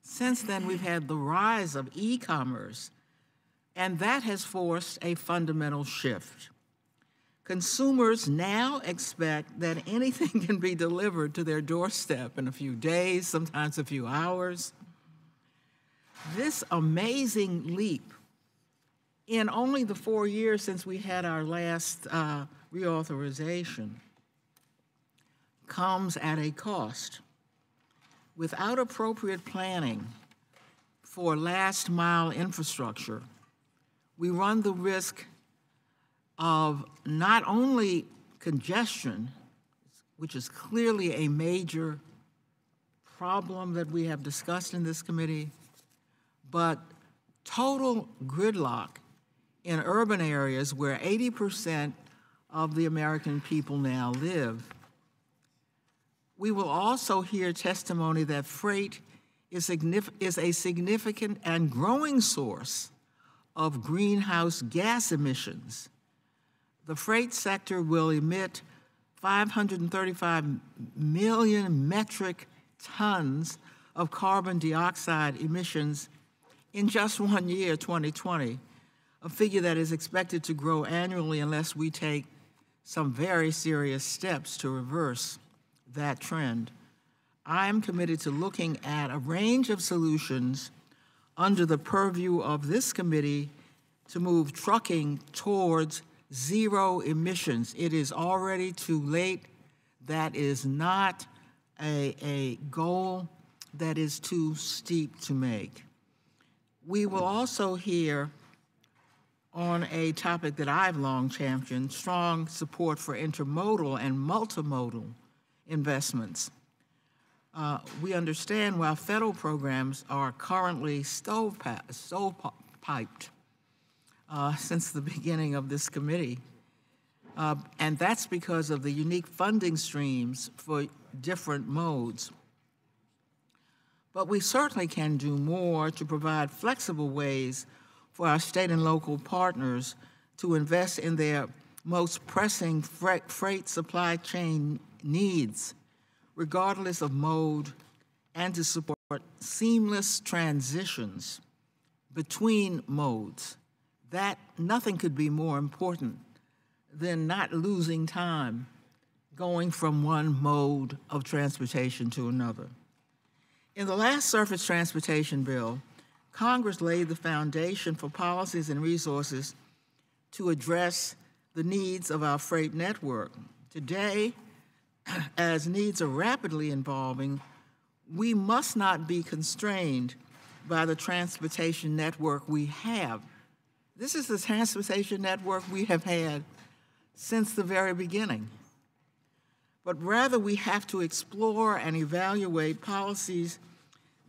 Since then, we've had the rise of e-commerce, and that has forced a fundamental shift. Consumers now expect that anything can be delivered to their doorstep in a few days, sometimes a few hours. This amazing leap in only the 4 years since we had our last reauthorization comes at a cost. Without appropriate planning for last mile infrastructure, we run the risk of not only congestion, which is clearly a major problem that we have discussed in this committee, but total gridlock in urban areas where 80% of the American people now live. We will also hear testimony that freight is a significant and growing source of greenhouse gas emissions. The freight sector will emit 535 million metric tons of carbon dioxide emissions in just 1 year, 2020, a figure that is expected to grow annually unless we take some very serious steps to reverse that trend. I am committed to looking at a range of solutions under the purview of this committee to move trucking towards zero emissions. It is already too late. That is not a goal that is too steep to make. We will also hear on a topic that I've long championed, strong support for intermodal and multimodal investments. We understand while federal programs are currently stovepiped since the beginning of this committee, and that's because of the unique funding streams for different modes. But we certainly can do more to provide flexible ways for our state and local partners to invest in their most pressing freight supply chain needs, regardless of mode, and to support seamless transitions between modes. That nothing could be more important than not losing time going from one mode of transportation to another. In the last surface transportation bill, Congress laid the foundation for policies and resources to address the needs of our freight network. Today, as needs are rapidly evolving, we must not be constrained by the transportation network we have. This is the transportation network we have had since the very beginning. But rather, we have to explore and evaluate policies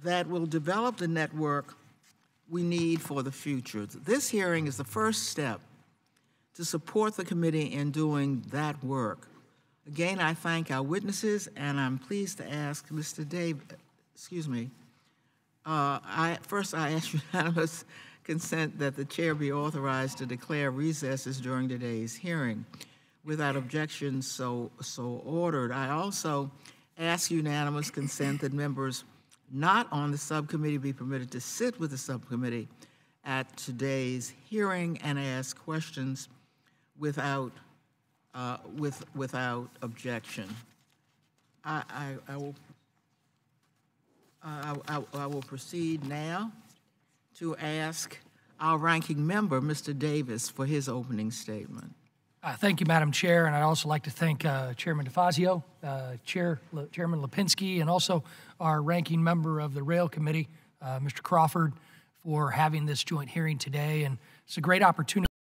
that will develop the network we need for the future. This hearing is the first step to support the committee in doing that work. Again, I thank our witnesses, and I'm pleased to ask Mr. Davis, first I ask unanimous consent that the chair be authorized to declare recesses during today's hearing. Without objection, so ordered. I also ask unanimous consent that members not on the subcommittee be permitted to sit with the subcommittee at today's hearing and ask questions without objection. I will proceed now to ask our ranking member, Mr. Davis, for his opening statement. Thank you, Madam Chair, and I'd also like to thank Chairman DeFazio, Chairman Lipinski, and also our ranking member of the Rail Committee, Mr. Crawford, for having this joint hearing today. And it's a great opportunity